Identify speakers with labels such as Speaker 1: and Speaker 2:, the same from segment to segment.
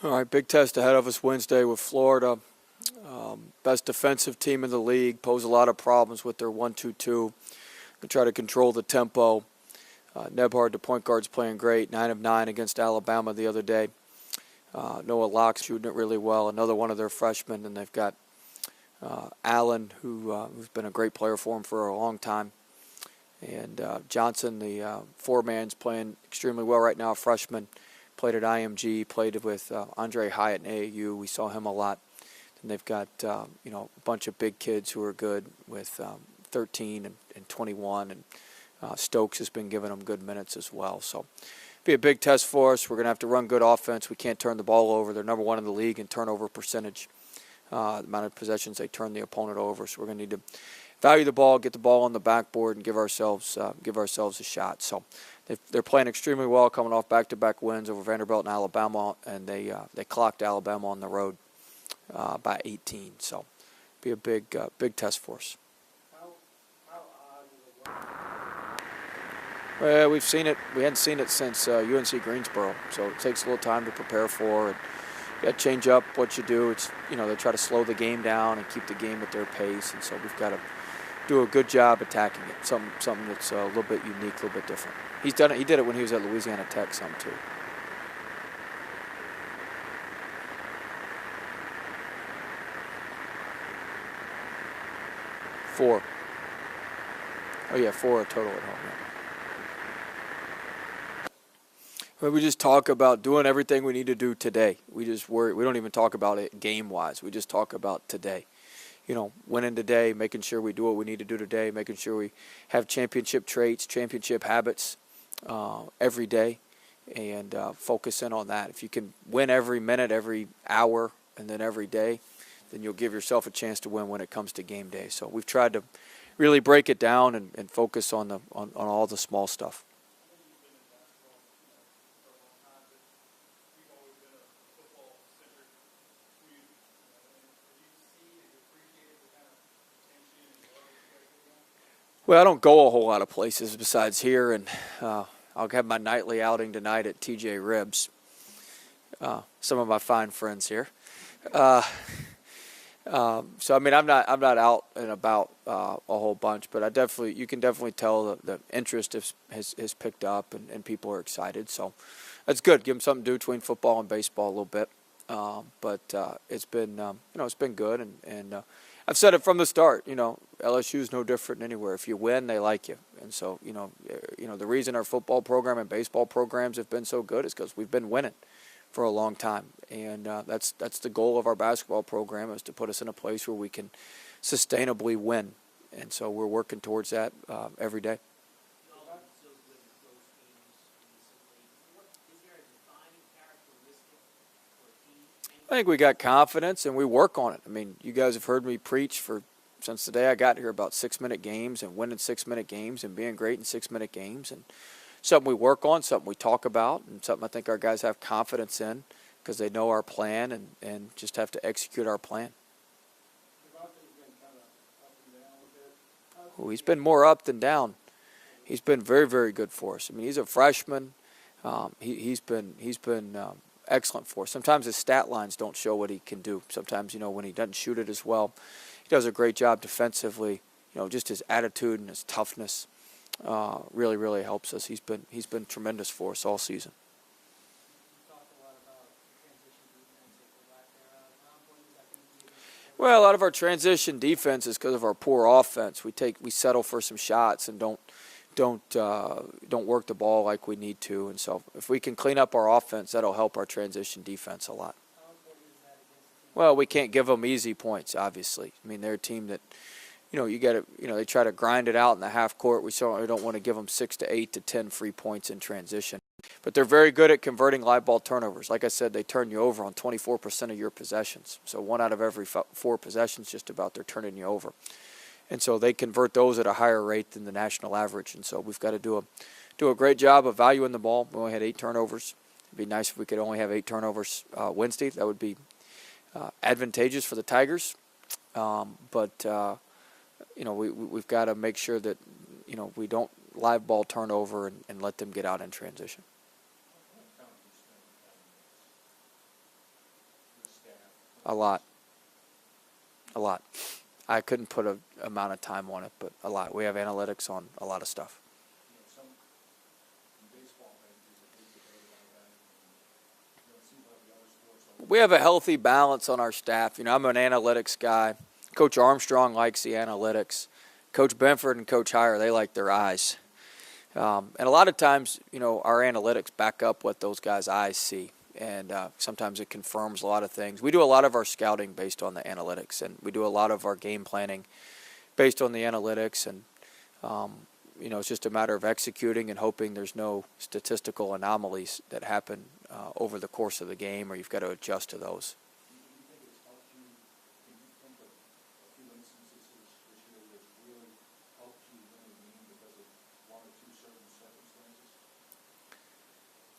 Speaker 1: All right, big test ahead of us Wednesday with Florida. Best defensive team in the league, pose a lot of problems with their 1-2-2. They try to control the tempo. Nebhard, the point guard's playing great, 9 of 9 against Alabama the other day. Noah Locke shooting it really well, another one of their freshmen, and they've got Allen, who's been a great player for them for a long time. And Johnson, the four-man's playing extremely well right now, a freshman. Played at IMG, played with Andre Hyatt in AAU. We saw him a lot. And they've got a bunch of big kids who are good with 13 and 21, and Stokes has been giving them good minutes as well. So be a big test for us. We're going to have to run good offense. We can't turn the ball over. They're number one in the league in turnover percentage, the amount of possessions they turn the opponent over. So we're going to need to value the ball, get the ball on the backboard, and give ourselves a shot. So they're playing extremely well, coming off back-to-back wins over Vanderbilt and Alabama, and they clocked Alabama on the road by 18. So be a big test for us. Well, we've seen it. We hadn't seen it since UNC Greensboro, so it takes a little time to prepare for. And you got to change up what you do. It's they try to slow the game down and keep the game at their pace, and so we've got to do a good job attacking it. Something that's a little bit unique, a little bit different. He's done it. He did it when he was at Louisiana Tech, some too. Four. Oh yeah, 4 total at home. Yeah. But we just talk about doing everything we need to do today. We just worry. We don't even talk about it game-wise. We just talk about today. Winning today, making sure we do what we need to do today, making sure we have championship traits, championship habits every day, and focus in on that. If you can win every minute, every hour, and then every day, then you'll give yourself a chance to win when it comes to game day. So we've tried to really break it down and focus on all the small stuff. Well, I don't go a whole lot of places besides here, and I'll have my nightly outing tonight at TJ Ribs. Some of my fine friends here. So I mean, I'm not out and about a whole bunch, but you can definitely tell the interest has picked up, and people are excited. So that's good. Give them something to do between football and baseball a little bit. But it's been it's been good, and I've said it from the start. LSU is no different than anywhere. If you win, they like you, and so the reason our football program and baseball programs have been so good is because we've been winning for a long time, and that's the goal of our basketball program, is to put us in a place where we can sustainably win, and so we're working towards that every day. I think we got confidence and we work on it. I mean, you guys have heard me preach since the day I got here about 6-minute games and winning 6-minute games and being great in 6-minute games, and something we work on, something we talk about, and something I think our guys have confidence in because they know our plan and just have to execute our plan. Oh, he's been more up than down. He's been very, very good for us. I mean, he's a freshman. He's been excellent for us. Sometimes his stat lines don't show what he can do. Sometimes, when he doesn't shoot it as well, he does a great job defensively. Just his attitude and his toughness really, really helps us. He's been tremendous for us all season. Well, a lot of our transition defense is because of our poor offense. We settle for some shots and don't work the ball like we need to. And so if we can clean up our offense, that'll help our transition defense a lot. Well, we can't give them easy points, obviously. I mean, they're a team that, they try to grind it out in the half court. We certainly don't want to give them 6 to 8 to 10 free points in transition. But they're very good at converting live ball turnovers. Like I said, they turn you over on 24% of your possessions. So 1 out of every 4 possessions, just about, they're turning you over. And so they convert those at a higher rate than the national average. And so we've got to do a great job of valuing the ball. We only had 8 turnovers. It'd be nice if we could only have 8 turnovers Wednesday. That would be advantageous for the Tigers. But we've got to make sure that we don't live ball turnover and let them get out in transition. A lot. A lot. I couldn't put an amount of time on it, but a lot. We have analytics on a lot of stuff. We have a healthy balance on our staff. I'm an analytics guy. Coach Armstrong likes the analytics. Coach Benford and Coach Heyer, they like their eyes. And a lot of times, our analytics back up what those guys' eyes see. And sometimes it confirms a lot of things. We do a lot of our scouting based on the analytics, and we do a lot of our game planning based on the analytics. And, it's just a matter of executing and hoping there's no statistical anomalies that happen over the course of the game, or you've got to adjust to those.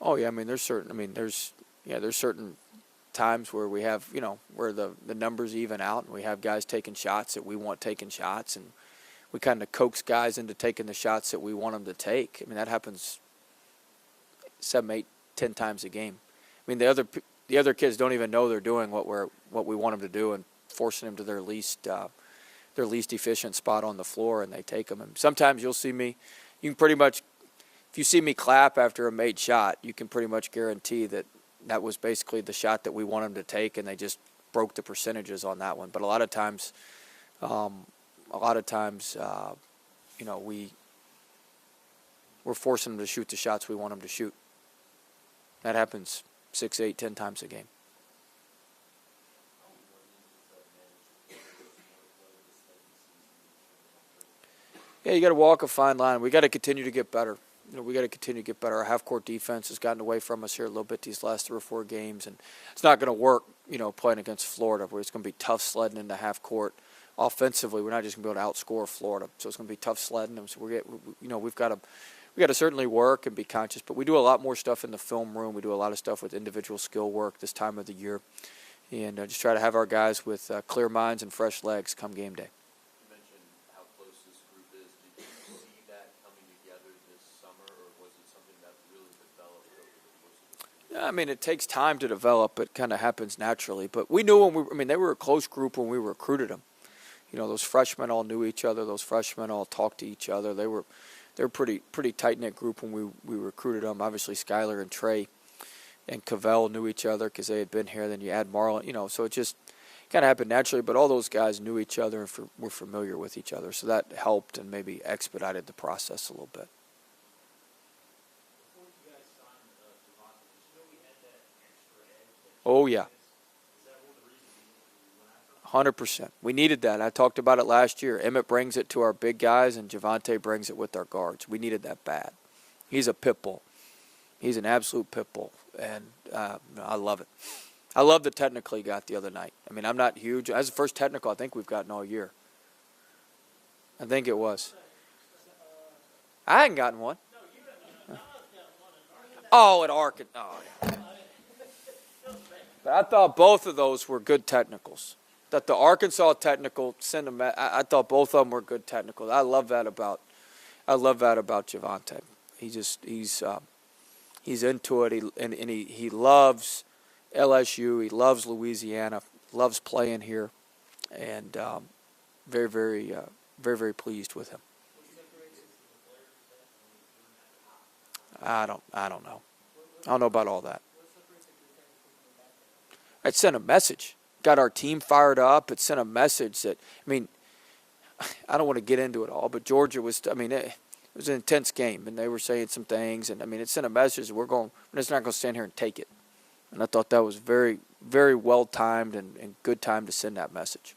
Speaker 1: Oh yeah, there's certain times where we have, where the numbers even out, and we have guys taking shots that we want taking shots, and we kind of coax guys into taking the shots that we want them to take. That happens 7, 8, 10 times a game. The other kids don't even know they're doing what we want them to do, and forcing them to their least efficient spot on the floor, and they take them. And sometimes you'll see me, you can pretty much. If you see me clap after a made shot, you can pretty much guarantee that was basically the shot that we want them to take, and they just broke the percentages on that one. But a lot of times, we're forcing them to shoot the shots we want them to shoot. That happens 6, 8, 10 times a game. Yeah, you got to walk a fine line. We got to continue to get better. We got to continue to get better. Our half-court defense has gotten away from us here a little bit these last 3 or 4 games, and it's not going to work, playing against Florida, where it's going to be tough sledding into half-court. Offensively, we're not just going to be able to outscore Florida, so it's going to be tough sledding them. So we've got to certainly work and be conscious, but we do a lot more stuff in the film room. We do a lot of stuff with individual skill work this time of the year, and just try to have our guys with clear minds and fresh legs come game day. It takes time to develop. It kind of happens naturally. But we knew they were a close group when we recruited them. Those freshmen all knew each other. Those freshmen all talked to each other. They were pretty tight-knit group when we recruited them. Obviously, Skyler and Trey and Cavell knew each other because they had been here. Then you add Marlon, so it just kind of happened naturally. But all those guys knew each other and were familiar with each other. So that helped and maybe expedited the process a little bit. Oh, yeah. 100%. We needed that. I talked about it last year. Emmett brings it to our big guys, and Javante brings it with our guards. We needed that bad. He's a pit bull. He's an absolute pit bull, and I love it. I love the technical he got the other night. I'm not huge. That's the first technical I think we've gotten all year. I think it was. I hadn't gotten one. Oh, at Arkansas. Oh, yeah. But I thought both of those were good technicals. That the Arkansas technical I thought both of them were good technicals. I love that about Javante. He's into it. He loves LSU. He loves Louisiana. Loves playing here, and very, very, very, very pleased with him. I don't know. I don't know about all that. It sent a message. Got our team fired up. It sent a message that, I don't want to get into it all, but Georgia was, it was an intense game, and they were saying some things, and, it sent a message that we're just not going to stand here and take it. And I thought that was very, very well-timed and good time to send that message.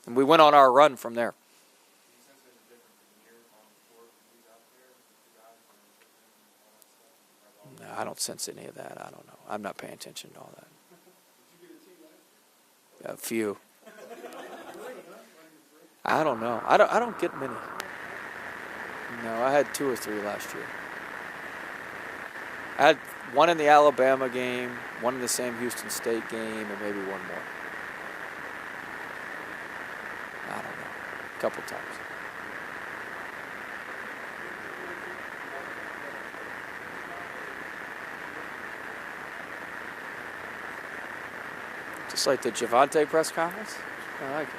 Speaker 1: And we went on our run from there. No, I don't sense any of that. I don't know. I'm not paying attention to all that. A few. I don't know. I don't get many. No, I had 2 or 3 last year. I had one in the Alabama game, one in the Sam Houston State game, and maybe one more. I don't know. A couple times. Just like the Javonte press conference. I like it.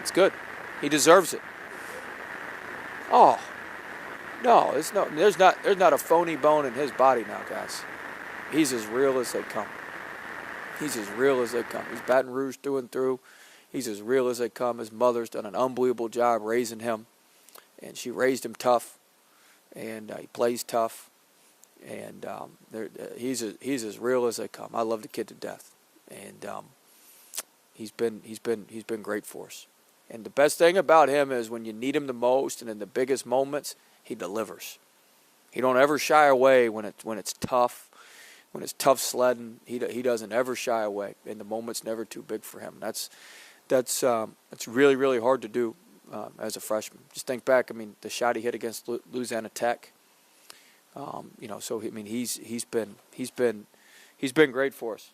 Speaker 1: It's good. He deserves it. Oh, no, there's not a phony bone in his body now, guys. He's as real as they come. He's as real as they come. He's Baton Rouge through and through. He's as real as they come. His mother's done an unbelievable job raising him, and she raised him tough, and he plays tough, and he's as real as they come. I love the kid to death, and he's been great for us. And the best thing about him is when you need him the most and in the biggest moments, he delivers. He don't ever shy away when it's tough, when it's tough sledding. He doesn't ever shy away, and the moment's never too big for him. That's really, really hard to do as a freshman. Just think back. I mean, the shot he hit against Louisiana Tech. So I mean, he's been great for us.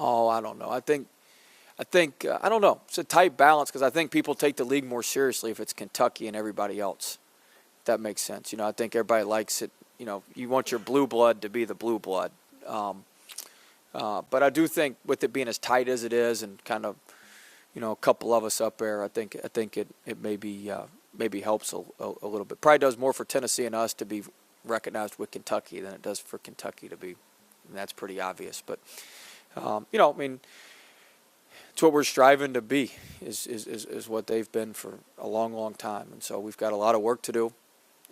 Speaker 1: Oh, I don't know. I think I don't know. It's a tight balance because I think people take the league more seriously if it's Kentucky and everybody else. If that makes sense. I think everybody likes it. You want your blue blood to be the blue blood. But I do think with it being as tight as it is and kind of, a couple of us up there, I think it maybe helps a little bit. Probably does more for Tennessee and us to be recognized with Kentucky than it does for Kentucky to be. And that's pretty obvious. But, I mean, it's what we're striving to be is what they've been for a long, long time. And so we've got a lot of work to do.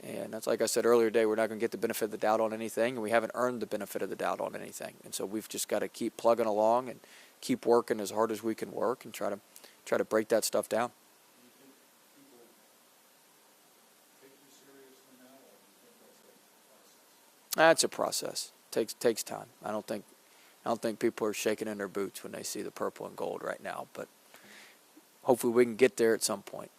Speaker 1: And that's like I said earlier today, we're not going to get the benefit of the doubt on anything, and we haven't earned the benefit of the doubt on anything. And so we've just got to keep plugging along and keep working as hard as we can work and try to break that stuff down. That's a process. Takes time. I don't think people are shaking in their boots when they see the purple and gold right now, but hopefully we can get there at some point.